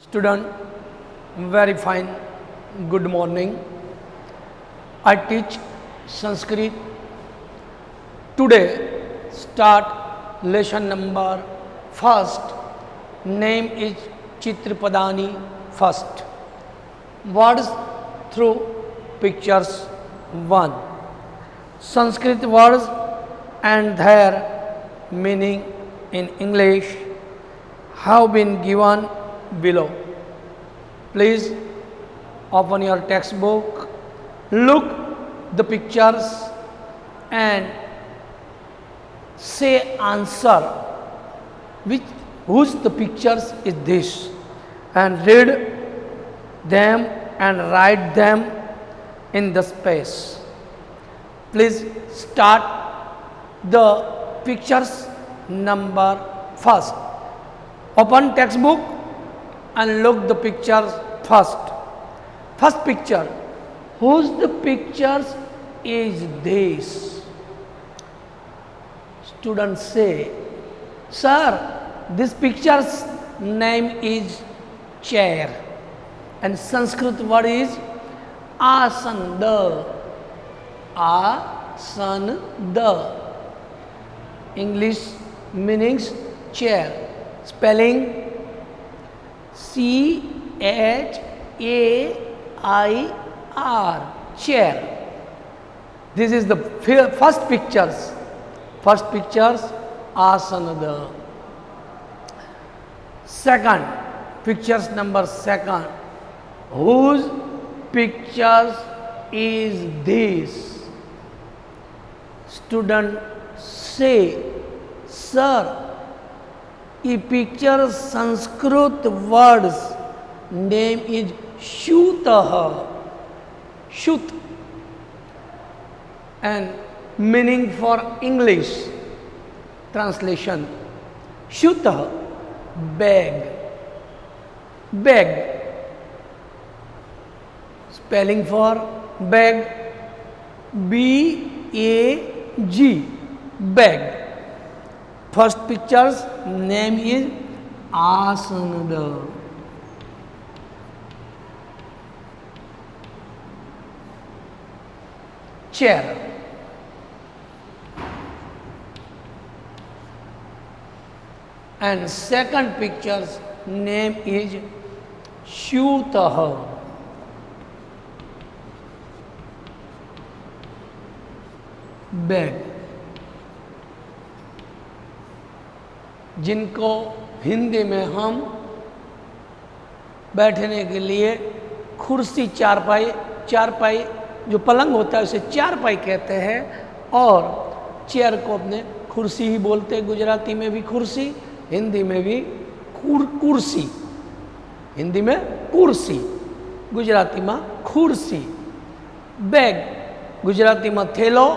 Student, very fine. Good morning. I teach Sanskrit. Today, start lesson number first. Name is Chitrapadani first. Words through pictures 1. Sanskrit words and their meaning in English have been given below. Please open your textbook, look the pictures and say answer whose the pictures is this, and read them and write them in the space. Please start the pictures number first. Open textbook and look the pictures first. First picture. Whose the pictures is this? Students say, sir, this picture's name is chair and Sanskrit word is asanda. Asanda. English meanings chair. Spelling chair, chair. This is the first pictures. First pictures asanada. Second, pictures number second. Whose pictures is this? Student say, sir, ये picture Sanskrit words name is Shutah. Shut. And meaning for English translation. Shutah, bag. Bag. Spelling for bag. B-A-G. Bag. First picture's name is Asanada. Chair. And second picture's name is Shutah. Bag. जिनको हिंदी में हम बैठने के लिए कुर्सी चारपाई जो पलंग होता है उसे चारपाई कहते हैं, और चेयर को अपने कुर्सी ही बोलते हैं। गुजराती में भी कुर्सी, हिंदी में भी कुर्सी। हिंदी में कुर्सी, गुजराती में कुर्सी। बैग गुजराती में थैलो,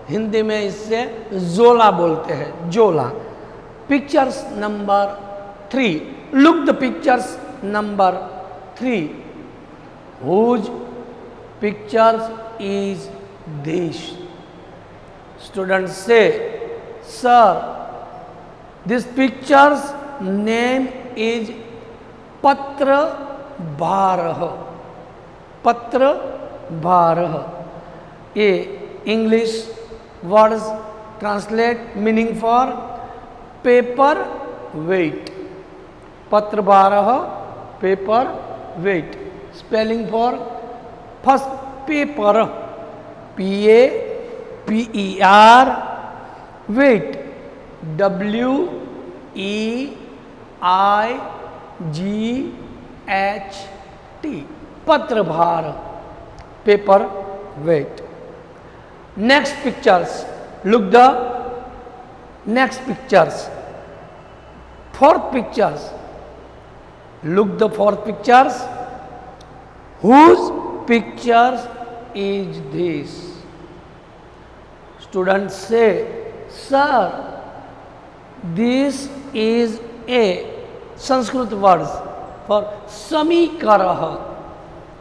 हिंदी में इससे जोला बोलते हैं, जोला। Pictures number 3. Look the pictures number 3. Whose pictures is this? Students say, sir, this picture's name is Patra Bharah. Patra Bharah. A English words translate meaning for paper weight. Patra Bharah, paper weight. Spelling for first paper, P-A-P-E-R, weight, W-E-I-G-H-T. Patra Bharah, paper weight. Next pictures. Look the next pictures. Fourth pictures. Look the fourth pictures. Whose pictures is this? Students say, sir, this is a Sanskrit words for Samikarah.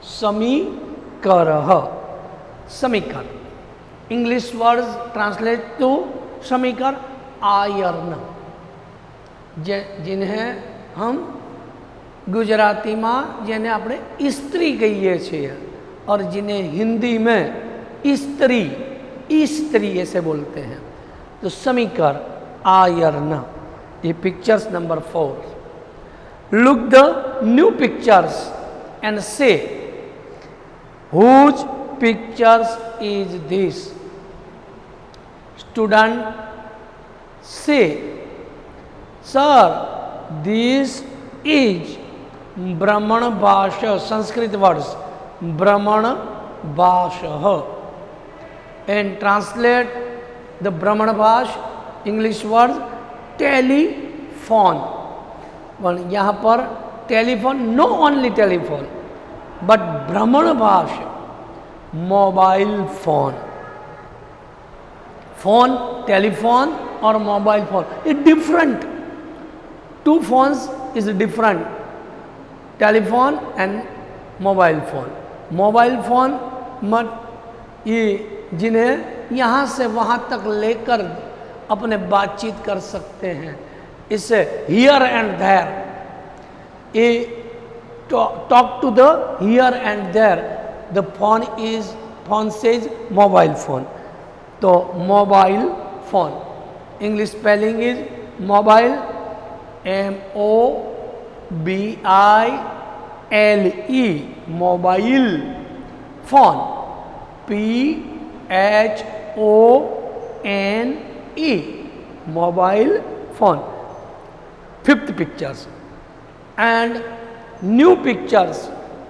Samikarah. Samikar. English words translate to Samikar, iron. जिन्हें हम ગુજરાતીમાં જેને આપણે ઇસ્ત્રી કહીએ છીએ और जिन्हें हिंदी में स्त्री स्त्री ऐसे बोलते हैं। तो समीकर आयरन, ये pictures number 4। Look the new pictures and say whose pictures is this. Student से सर दिस इज ब्राह्मण भाषा, संस्कृत वर्ड्स ब्राह्मण भाषा, एंड ट्रांसलेट द ब्राह्मण भाषा इंग्लिश वर्ड टेलीफोन। यहाँ पर telephone, no only telephone but ब्राह्मण भाषा मोबाइल फोन। फोन, टेलीफोन और mobile phone is different, two phones is different, telephone and mobile phone. Mobile phone मत ये जिन्हें यहाँ से वहाँ तक लेकर अपने बातचीत कर सकते हैं, इससे हियर एंड देयर, ये talk to the here and there, the phone says mobile phone. तो mobile phone English spelling is mobile, MOBILE, mobile phone, PHONE, mobile phone. 5th pictures and new pictures,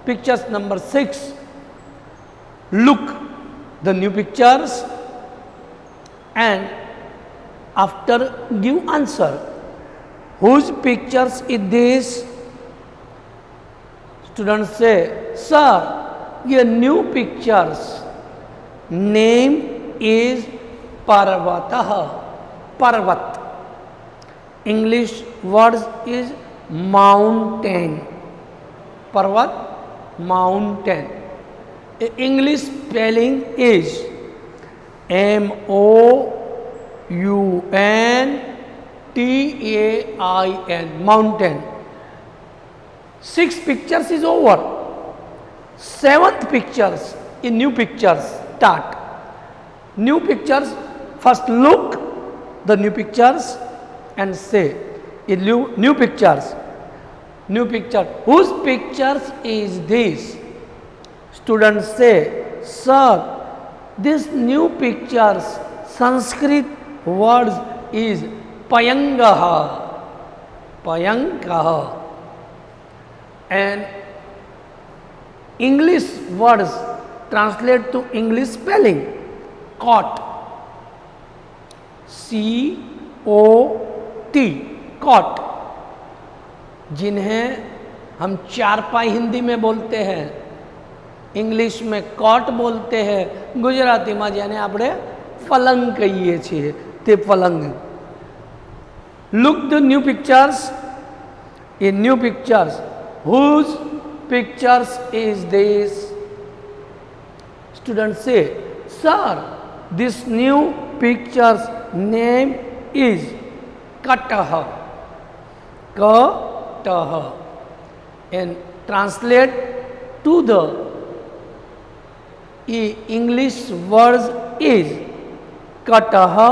pictures number 6। Look the new pictures and after give answer whose pictures is this. Students से sir ये new pictures name is पर्वत, पर्वत English words is mountain, पर्वत mountain. English spelling is MOUNTAIN, mountain. 6 pictures is over. 7th pictures, in new pictures start. New pictures, first look the new pictures and say in new pictures, new picture, whose pictures is this? Students say sir this new pictures Sanskrit words is payangaha, payangaha, and English words translate to English spelling cot, COT, cot, जिन्हें हम चारपाई हिंदी में बोलते हैं, English में cot बोलते हैं, गुजराती में जेने આપણે પલંગ કહીએ છીએ તે પલંગ। Look the new pictures, in new pictures whose pictures is this? Students say sir this new pictures name is Katah, Katah, and translate to the English words is Katah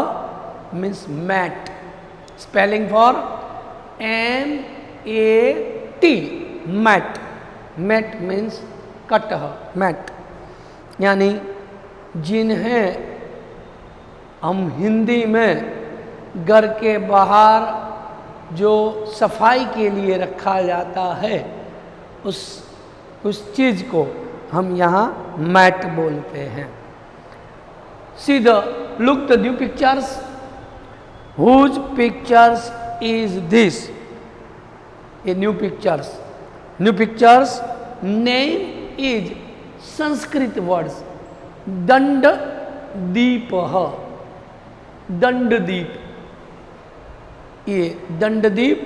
means mat, spelling for MAT, mat, mat means Katah, mat। यानी जिन्हें हम हिंदी में घर के बाहर जो सफाई के लिए रखा जाता है उस चीज़ को हम यहाँ मैट बोलते हैं। See the look the new pictures, whose pictures is this? A new pictures, new pictures name is Sanskrit words Dandadipah, Dandadip, ये Dandadip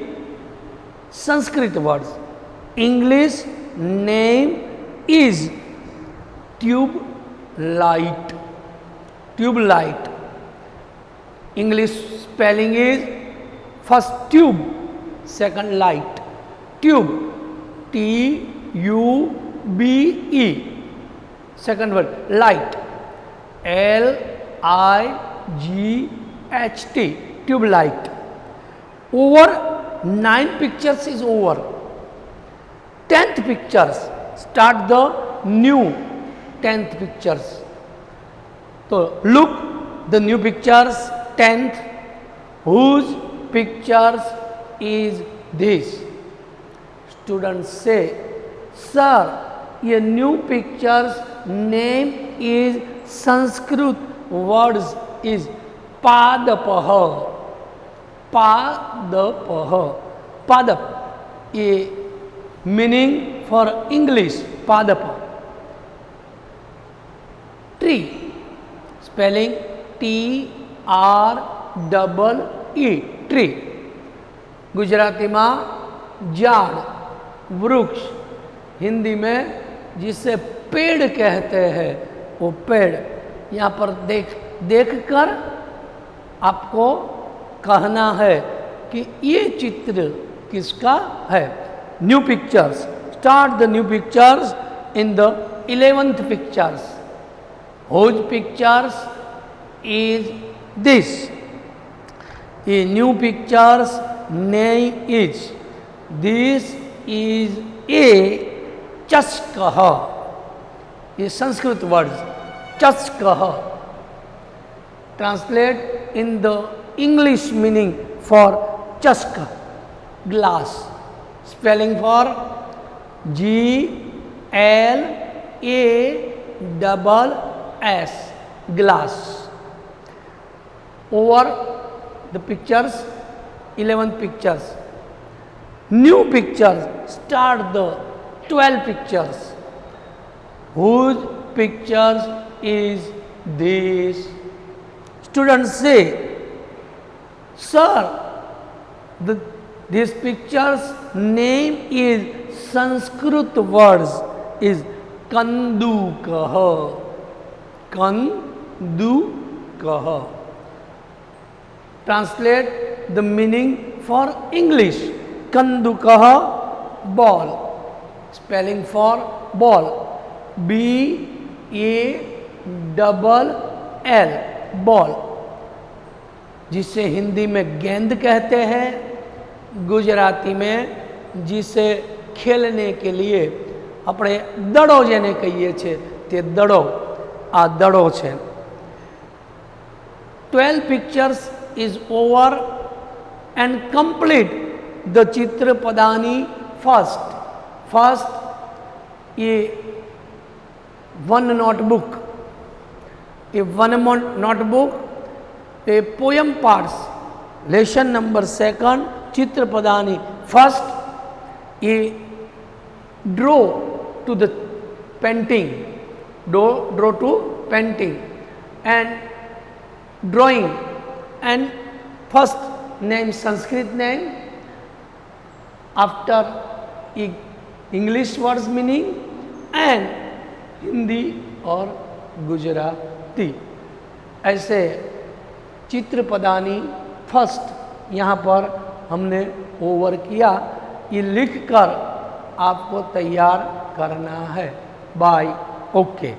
Sanskrit words। English name is tube light, tube light। English spelling is first tube, second light, tube, TUBE. Second word, light, LIGHT, tube light. Over 9 pictures is over. 10th pictures, start the new 10th pictures. So look the new pictures, 10th, whose pictures is this? Students say, sir, ये new pictures name is Sanskrit words is पादपः. पादपः, पादप, ये meaning for English, पादप. Tree, spelling TREE, tree. Gujarati में झाड़, वृक्ष, हिंदी में जिसे पेड़ कहते हैं वो पेड़. यहाँ पर देखकर आपको कहना है कि ये चित्र किसका है. New pictures, start the new pictures in the 11th pictures. Whose pictures is this? ये new pictures name is, this is a चस्कः. ये संस्कृत वर्ड चस्कः. Translate in the English meaning for चस्क, glass. Spelling for GLASS, glass. Over the pictures, 11 pictures. New pictures, start the 12 pictures. Whose pictures is this? Students say, sir, this picture's name is Sanskrit words is Kandukah. Kandukah. Translate the meaning for English. Kandukah, ball. Spelling for ball, BALL, ball. जिसे हिंदी में गेंद कहते हैं, गुजराती में जिसे खेलने के लिए આપણે દડો જેને કહીએ છીએ તે દડો, આ દડો છે. 12 pictures is over and complete the चित्रपदानी first. First, ये one notebook, ये one notebook, ये poem parts, lesson number 2, चित्रपदानी first, ये draw to the painting, draw to painting and drawing, and first name Sanskrit name, after English words meaning and Hindi और गुजराती. ऐसे चित्रपदानी first यहाँ पर हमने over किया. ये लिखकर आपको तैयार करना है. बाय. ओके.